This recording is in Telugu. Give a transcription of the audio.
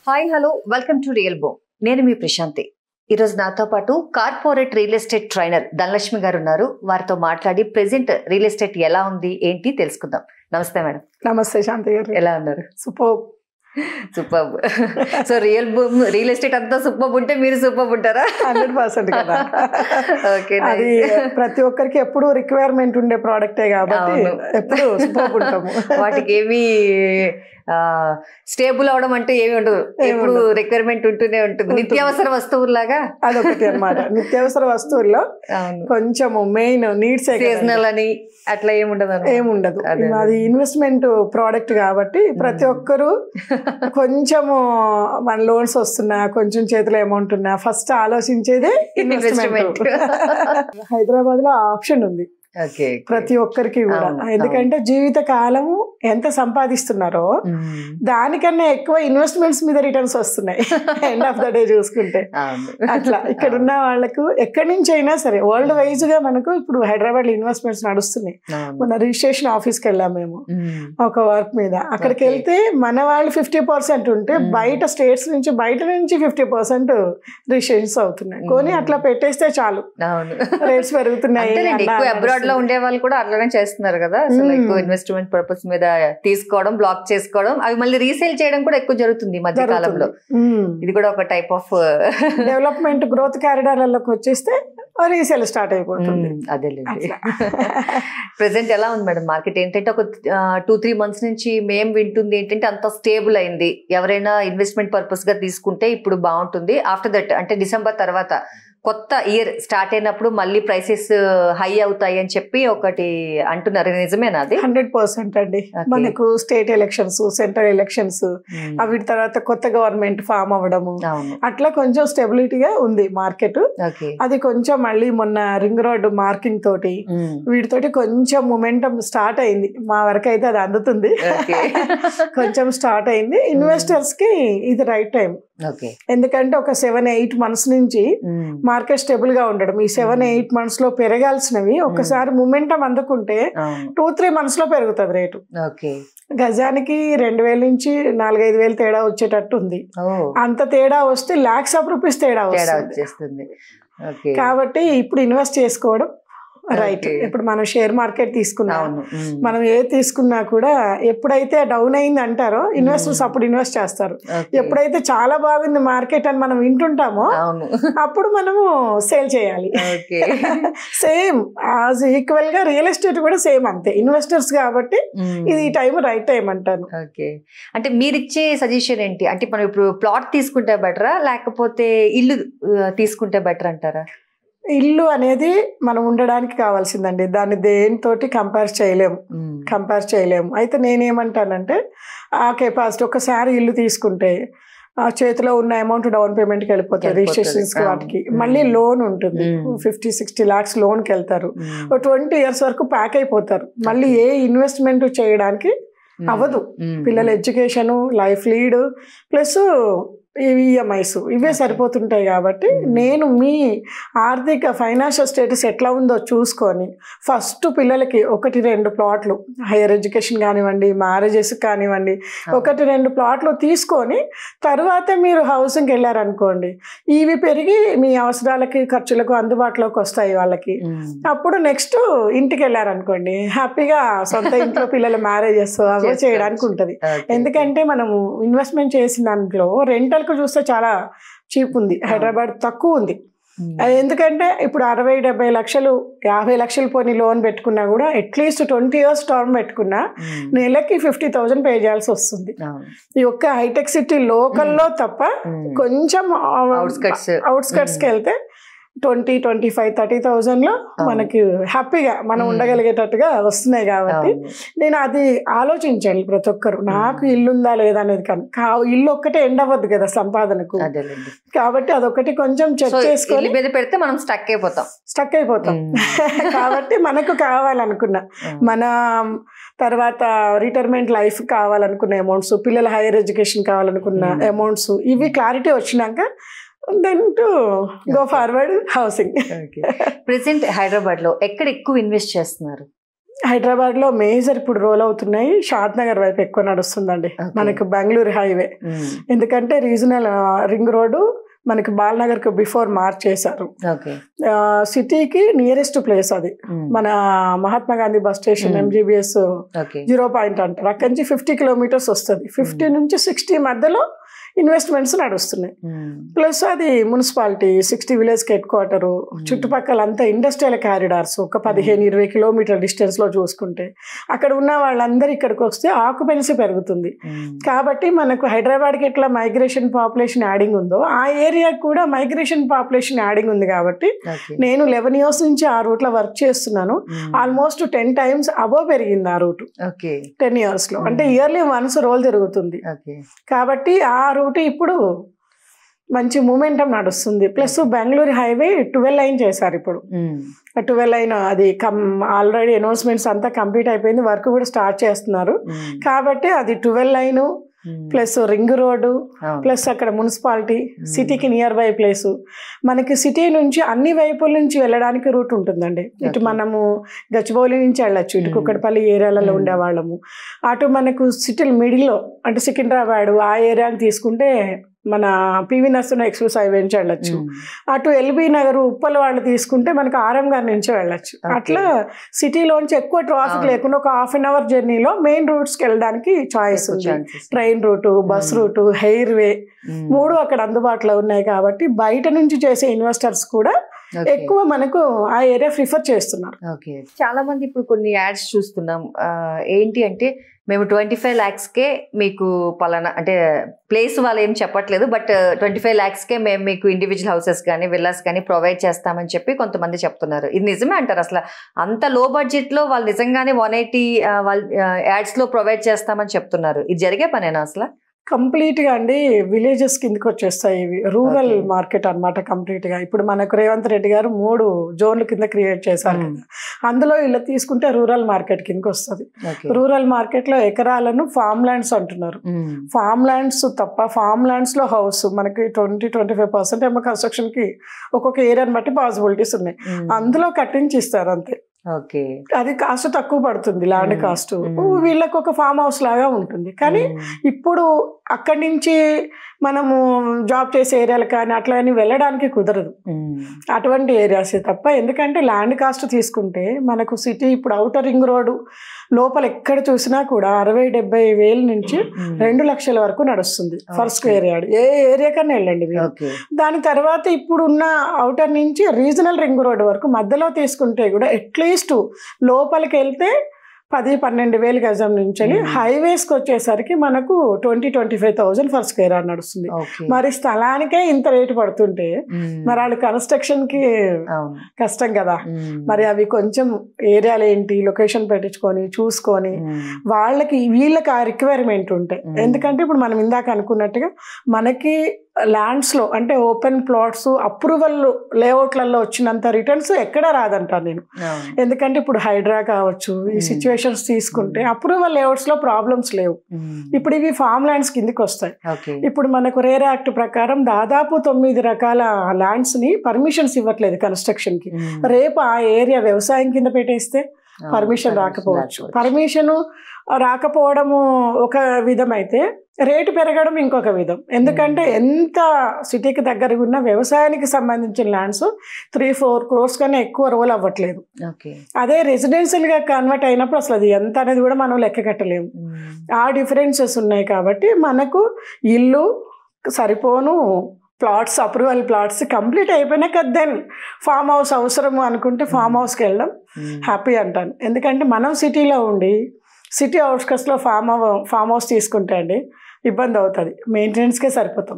Hi hello welcome to real బో. నేను మీ ప్రశాంతి. ఈరోజు నాతో పాటు corporate real estate trainer Dhanalakshmi గారు ఉన్నారు. వారితో మాట్లాడి ప్రెసెంట్ రియల్ ఎస్టేట్ ఎలా ఉంది ఏంటి తెలుసుకుందాం. నమస్తే మేడం. నమస్తే శాంతి గారు. ఎలా ఉన్నారు? సూపర్. సో రియల్ ఎస్టేట్ అంతా సూపర్ ఉంటే మీరు సూపర్ ఉంటారా? 100% కదా. అది ప్రతి ఒక్కరికి ఎప్పుడు రిక్వైర్మెంట్ ఉండే ప్రోడక్టే కాబట్టి ఎప్పుడు సూపర్ ఉంటాము. వాటికి ఏమి స్టేబుల్ అవడం అంటే ఏమి ఉండదు, ఎప్పుడు రిక్వైర్మెంట్ ఉంటూనే ఉంటుంది. నిత్యావసర వస్తువులాగా అదొకటి అన్నమాట. నిత్యావసర వస్తువుల్లో కొంచెము మెయిన్ నీడ్స్ సీజనల్ అని అట్లా ఏముండదు. అది ఇన్వెస్ట్మెంట్ ప్రోడక్ట్ కాబట్టి ప్రతి ఒక్కరు కొంచెము మన లోన్స్ వస్తున్నా కొంచెం చేతిలో అమౌంట్ ఉన్నా ఫస్ట్ ఆలోచించేదే ఇన్వెస్ట్మెంట్. హైదరాబాద్ లో ఆప్షన్ ఉంది ప్రతి ఒక్కరికి కూడా. ఎందుకంటే జీవిత కాలము ఎంత సంపాదిస్తున్నారో దానికన్నా ఎక్కువ ఇన్వెస్ట్మెంట్స్ మీద రిటర్న్స్ వస్తున్నాయి ఎండ్ ఆఫ్ ద డే చూసుకుంటే. అట్లా ఇక్కడ ఉన్న వాళ్ళకు ఎక్కడి నుంచి అయినా సరే వరల్డ్ వైజ్ గా మనకు ఇప్పుడు హైదరాబాద్ లో ఇన్వెస్ట్మెంట్స్ నడుస్తున్నాయి. మొన్న రిజిస్ట్రేషన్ ఆఫీస్కి వెళ్ళాం మేము ఒక వర్క్ మీద. అక్కడికి వెళ్తే మన వాళ్ళు 50% ఉంటే బయట స్టేట్స్ నుంచి బయట నుంచి 50% రిజిస్ట్రేషన్స్ అవుతున్నాయి. కొని అట్లా పెట్టేస్తే చాలు, రేట్స్ పెరుగుతున్నాయి. అబ్రాడ్ లో ఉండే వాళ్ళు కూడా అట్లానే చేస్తున్నారు కదా. అసలు ఎక్కువ ఇన్వెస్ట్మెంట్ పర్పస్ మీద తీసుకోవడం, బ్లాక్ చేసుకోవడం, అవి మళ్ళీ రీసేల్ చేయడం కూడా ఎక్కువ జరుగుతుంది మధ్య కాలంలో. ఇది కూడా ఒక టైప్ ఆఫ్ డెవలప్మెంట్ గ్రోత్ కారిడార్లలోకి వచ్చేస్తే రీసేల్ స్టార్ట్ అయిపోతుంది. అదేలేండి. ప్రెసెంట్ ఎలా ఉంది మేడం మార్కెట్? ఏంటంటే ఒక 2-3 months నుంచి మేము వింటుంది ఏంటంటే అంత స్టేబుల్ అయింది. ఎవరైనా ఇన్వెస్ట్మెంట్ పర్పస్ గా తీసుకుంటే ఇప్పుడు బాగుంటుంది. ఆఫ్టర్ దట్ అంటే డిసెంబర్ తర్వాత కొత్త ఇయర్ స్టార్ట్ అయినప్పుడు మళ్ళీ ప్రైసెస్ హై అవుతాయి అని చెప్పి ఒకటి అంటున్నారు. నిజమేనా అది? 100% అండి. మనకు స్టేట్ ఎలక్షన్స్, సెంట్రల్ ఎలక్షన్స్, అవి తర్వాత కొత్త గవర్నమెంట్ ఫామ్ అవ్వడము, అట్లా కొంచెం స్టెబిలిటీగా ఉంది మార్కెట్. అది కొంచెం మళ్ళీ మొన్న రింగ్ రోడ్ మార్కింగ్ తోటి వీటితోటి కొంచెం మొమెంటం స్టార్ట్ అయింది. మా వరకు అయితే అది అందుతుంది. కొంచెం స్టార్ట్ అయింది. ఇన్వెస్టర్స్ కి ఇది రైట్ టైం. ఎందుకంటే ఒక 7-8 months నుంచి మార్కెట్ స్టేబుల్ గా ఉండడం, ఈ 7-8 months లో పెరగాల్సినవి ఒకసారి మొమెంటం అందుకుంటే 2-3 months లో పెరుగుతుంది రేటు. గజానికి 2,000 నుంచి 4-5,000 తేడా వచ్చేటట్టు ఉంది. అంత తేడా వస్తే lakhs of rupees తేడా వచ్చేస్తుంది. కాబట్టి ఇప్పుడు ఇన్వెస్ట్ చేసుకోవడం రైట్. ఇప్పుడు మనం షేర్ మార్కెట్ తీసుకున్నాం, మనం ఏ తీసుకున్నా కూడా ఎప్పుడైతే డౌన్ అయింది అంటారో ఇన్వెస్టర్స్ అప్పుడు ఇన్వెస్ట్ చేస్తారు. ఎప్పుడైతే చాలా బాగుంది మార్కెట్ అని మనం వింటుంటామో అప్పుడు మనము సేల్ చేయాలి. సేమ్ యాజ్ ఈక్వల్ గా రియల్ ఎస్టేట్ కూడా సేమ్ అంతే, ఇన్వెస్టర్స్ కాబట్టి ఇది ఈ టైం రైట్ టైం అంటాను. అంటే మీరు ఇచ్చే సజెషన్ ఏంటి? అంటే మనం ఇప్పుడు ప్లాట్ తీసుకుంటే బెటరా లేకపోతే ఇల్లు తీసుకుంటే బెటర్ అంటారా? ఇల్లు అనేది మనం ఉండడానికి కావాల్సిందండి, దాన్ని దేనితోటి కంపేర్ చేయలేము. అయితే నేనేమంటానంటే ఆ కెపాసిటీ ఒకసారి ఇల్లు తీసుకుంటే ఆ చేతిలో ఉన్న అమౌంట్ డౌన్ పేమెంట్కి వెళ్ళిపోతుంది, రిజిస్ట్రేషన్స్ వాటికి. మళ్ళీ లోన్ ఉంటుంది, 50-60 lakhs లోన్కి వెళ్తారు. 20 years వరకు ప్యాక్ అయిపోతారు. మళ్ళీ ఏ ఇన్వెస్ట్మెంట్ చేయడానికి అవ్వదు. పిల్లల education, life lead plus EMIs ఇవే సరిపోతుంటాయి. కాబట్టి నేను మీ ఆర్థిక ఫైనాన్షియల్ స్టేటస్ ఎట్లా ఉందో చూసుకొని ఫస్ట్ పిల్లలకి 1-2 ప్లాట్లు, హైయర్ ఎడ్యుకేషన్ కానివ్వండి, మ్యారేజెస్ కానివ్వండి, 1-2 ప్లాట్లు తీసుకొని తర్వాత మీరు హౌసింగ్కి వెళ్ళారనుకోండి, ఇవి పెరిగి మీ అవసరాలకి ఖర్చులకు అందుబాటులోకి వస్తాయి వాళ్ళకి. అప్పుడు నెక్స్ట్ ఇంటికి వెళ్ళారనుకోండి, హ్యాపీగా సొంత ఇంట్లో పిల్లల మ్యారేజెస్ అవి చేయడానికి ఉంటుంది. ఎందుకంటే మనము ఇన్వెస్ట్మెంట్ చేసిన దాంట్లో రెంటల్ చూస్తే చాలా చీప్ ఉంది, హైదరాబాద్ తక్కువ ఉంది. ఎందుకంటే ఇప్పుడు 60-70 లక్షలు 50 లక్షలు పోనీ లోన్ పెట్టుకున్నా కూడా అట్లీస్ట్ 20 years టర్మ్ పెట్టుకున్నా నెలకి 50,000 పే చేయాల్సి వస్తుంది. ఈ ఒక్క హైటెక్ సిటీ లోకల్లో తప్ప కొంచెం అవుట్స్కట్స్కి వెళ్తే 20-25-30,000 లో మనకి హ్యాపీగా మనం ఉండగలిగేటట్టుగా వస్తున్నాయి. కాబట్టి నేను అది ఆలోచించాను ప్రతి ఒక్కరు, నాకు ఇల్లు ఉందా లేదా అనేది. కానీ ఇల్లు ఒక్కటే ఎండ్ అవ్వద్దు కదా సంపాదనకు, కాబట్టి అదొకటి కొంచెం చెక్ చేసుకొని పెడితే మనం స్టక్ అయిపోతాం. కాబట్టి మనకు కావాలనుకున్న మన తర్వాత రిటైర్మెంట్ లైఫ్ కావాలనుకున్న అమౌంట్స్, పిల్లల హైయర్ ఎడ్యుకేషన్ కావాలనుకున్న అమౌంట్స్, ఇవి క్లారిటీ వచ్చినాక then to go forward housing. Present Hyderabad లో ఎక్కడ ఎక్కువ ఇన్వెస్ట్ చేస్తున్నారు? హైదరాబాద్లో మేజర్ ఇప్పుడు రోల్ అవుతున్నాయి, షాద్ నగర్ వైపు ఎక్కువ నడుస్తుందండి మనకు బెంగళూరు హైవే. ఎందుకంటే రీజనల్ రింగ్ రోడ్డు మనకి బాలనగర్కి బిఫోర్ మార్చ్ చేశారు. సిటీకి నియరెస్ట్ ప్లేస్ అది. మన Mahatma Gandhi bus station MGBS 0 point అంటారు, అక్కడి నుంచి 50 కిలోమీటర్స్ వస్తుంది. 50 నుంచి 60 మధ్యలో ఇన్వెస్ట్మెంట్స్ నడుస్తున్నాయి. ప్లస్ అది మున్సిపాలిటీ, 60 విలేజ్ హెడ్ క్వార్టరు, చుట్టుపక్కల అంతా ఇండస్ట్రియల్ కారిడార్స్ ఒక 15-20 కిలోమీటర్ డిస్టెన్స్లో చూసుకుంటే అక్కడ ఉన్న వాళ్ళందరూ ఇక్కడికి వస్తే ఆక్యుపెన్సీ పెరుగుతుంది. కాబట్టి మనకు హైదరాబాద్కి ఎట్లా మైగ్రేషన్ పాపులేషన్ యాడింగ్ ఉందో ఆ ఏరియాకి కూడా మైగ్రేషన్ పాపులేషన్ యాడింగ్ ఉంది. కాబట్టి నేను 11 years నుంచి ఆ రూట్లో వర్క్ చేస్తున్నాను. ఆల్మోస్ట్ 10 times అబోవ్ పెరిగింది ఆ రూట్ 10 years లో. అంటే ఇయర్లీ వన్స్ రోల్ జరుగుతుంది. కాబట్టి ఆ రూట్ ఇప్పుడు మంచి మూమెంటం నడుస్తుంది. ప్లస్ బెంగళూరు హైవే 12 లైన్ చేశారు ఇప్పుడు. 12 లైన్ అది ఆల్రెడీ అనౌన్స్మెంట్స్ అంతా కంప్లీట్ అయిపోయింది, వర్క్ కూడా స్టార్ట్ చేస్తున్నారు. కాబట్టి అది 12 line plus ring road plus అక్కడ మున్సిపాలిటీ, సిటీకి నియర్ బై ప్లేసు. మనకి సిటీ నుంచి అన్ని వైపుల నుంచి వెళ్ళడానికి రూట్ ఉంటుందండి. ఇటు మనము గచ్చిబౌలి నుంచి వెళ్ళచ్చు, ఇటు కుక్కడపల్లి ఏరియాలలో ఉండేవాళ్ళము. అటు మనకు సిటీ మిడిల్లో అంటే సికింద్రాబాద్ ఆ ఏరియాని తీసుకుంటే మన పివి నరసింహ ఎక్స్ప్రెస్ హైవే నుంచి వెళ్ళచ్చు. అటు ఎల్బీ నగర్ ఉప్పల్ వాళ్ళు తీసుకుంటే మనకు ఆర్ఎం గారి నుంచి వెళ్ళచ్చు. అట్లా సిటీలోంచి ఎక్కువ ట్రాఫిక్ లేకుండా ఒక 1/2 hour జర్నీలో మెయిన్ రూట్స్కి వెళ్ళడానికి చాయిస్ ఉంది. Train route, bus route, highway 3 అక్కడ అందుబాటులో ఉన్నాయి. కాబట్టి బయట నుంచి చేసే ఇన్వెస్టర్స్ కూడా ఎక్కువ మనకు ఆ ఏరియా ప్రిఫర్ చేస్తున్నారు. చాలా మంది ఇప్పుడు కొన్ని యాడ్స్ చూస్తున్నాం, ఏంటి అంటే మేము 25 lakhsకే మీకు పలానా అంటే ప్లేస్ వాళ్ళు ఏం చెప్పట్లేదు, బట్ 25 lakhsకే మేము మీకు ఇండివిజువల్ హౌసెస్ కానీ విల్లాస్ కానీ ప్రొవైడ్ చేస్తామని చెప్పి కొంతమంది చెప్తున్నారు. ఇది నిజమే అంటారు? అసలు అంత లో బడ్జెట్లో వాళ్ళు నిజంగానే 180 వాళ్ళు యాడ్స్లో ప్రొవైడ్ చేస్తామని చెప్తున్నారు. ఇది జరిగే పనేనా అసలు? కంప్లీట్గా అండి విలేజెస్ కిందకి వచ్చేస్తాయి ఇవి. రూరల్ మార్కెట్ అనమాట కంప్లీట్గా. ఇప్పుడు మనకు రేవంత్ రెడ్డి గారు 3 జోన్లు కింద క్రియేట్ చేశారు కదా, అందులో ఇలా తీసుకుంటే రూరల్ మార్కెట్ కిందకి వస్తుంది. రూరల్ మార్కెట్లో ఎకరాలను ఫామ్ ల్యాండ్స్ అంటున్నారు. ఫామ్ ల్యాండ్స్ తప్ప ఫామ్ ల్యాండ్స్లో హౌస్ మనకి 20-25% ఏమో కన్స్ట్రక్షన్కి ఒక్కొక్క ఏరియాని బట్టి పాసిబిలిటీస్ ఉన్నాయి. అందులో కట్టించి ఇస్తారు అంతే. అది కాస్ట్ తక్కువ పడుతుంది, ల్యాండ్ కాస్ట్. వీళ్ళకి ఒక ఫామ్ హౌస్ లాగా ఉంటుంది. కానీ ఇప్పుడు అక్కడి నుంచి మనము జాబ్ చేసే ఏరియాలు కానీ అట్లా అని వెళ్ళడానికి కుదరదు, అటువంటి ఏరియాసే తప్ప. ఎందుకంటే ల్యాండ్ కాస్ట్ తీసుకుంటే మనకు సిటీ ఇప్పుడు ఔటర్ రింగ్ రోడ్డు లోపల ఎక్కడ చూసినా కూడా 60-70 వేల నుంచి 2 లక్షల వరకు నడుస్తుంది for square yard. A area కన్నా వెళ్ళండి మీరు. దాని తర్వాత ఇప్పుడున్న ఔటర్ నుంచి రీజనల్ రింగ్ రోడ్ వరకు మధ్యలో తీసుకుంటే కూడా అట్లీస్ట్ లోపలికి వెళ్తే 10-12 వేల గజం నుంచి హైవేస్కి వచ్చేసరికి మనకు 20-25,000 ఫర్ స్క్వేర్ యార్డ్ నడుస్తుంది. మరి స్థలానికే ఇంత రేటు పడుతుంటే మరి వాళ్ళు కన్స్ట్రక్షన్ కి కష్టం కదా. మరి అవి కొంచెం ఏరియాలు ఏంటి లొకేషన్ పెట్టించుకొని చూసుకొని వీళ్ళకి ఆ రిక్వైర్మెంట్ ఉంటాయి. ఎందుకంటే ఇప్పుడు మనం ఇందాక అనుకున్నట్టుగా మనకి ల్యాండ్స్లో అంటే ఓపెన్ ప్లాట్స్ అప్రూవల్ లేఅవుట్లలో వచ్చినంత రిటర్న్స్ ఎక్కడా రాదంటాను నేను. ఎందుకంటే ఇప్పుడు హైడ్రా కావచ్చు ఈ సిచ్యువేషన్స్ తీసుకుంటే అప్రూవల్ లేఅవుట్స్లో ప్రాబ్లమ్స్ లేవు. ఇప్పుడు ఇవి ఫామ్ ల్యాండ్స్ కిందకి వస్తాయి. ఇప్పుడు మనకు రేర్ యాక్ట్ ప్రకారం దాదాపు 9 రకాల ల్యాండ్స్ని పర్మిషన్స్ ఇవ్వట్లేదు కన్స్ట్రక్షన్కి. రేపు ఆ ఏరియా వ్యవసాయం కింద పెట్టేస్తే పర్మిషన్ రాకపోవచ్చు. పర్మిషన్ రాకపోవడము ఒక విధం అయితే రేటు పెరగడం ఇంకొక విధం. ఎందుకంటే ఎంత సిటీకి దగ్గరగా ఉన్న వ్యవసాయానికి సంబంధించిన ల్యాండ్స్ 3-4 crores కన్నా ఎక్కువ రోల్ అవ్వట్లేదు. అదే రెసిడెన్షియల్గా కన్వర్ట్ అయినప్పుడు అసలు అది ఎంత అనేది కూడా మనం లెక్క కట్టలేము. ఆ డిఫరెన్సెస్ ఉన్నాయి. కాబట్టి మనకు ఇల్లు సరిపోను ప్లాట్స్ అప్రూవల్ ప్లాట్స్ కంప్లీట్ అయిపోయినాక దెన్ ఫామ్ హౌస్ అవసరము అనుకుంటే ఫామ్ హౌస్కి వెళ్ళడం హ్యాపీ అంటాను. ఎందుకంటే మనం సిటీలో ఉండి సిటీ అవుట్స్కట్స్లో ఫామ్ హౌస్ తీసుకుంటే అండి ఇబ్బంది అవుతుంది, మెయింటెనెన్స్కే సరిపోతాం.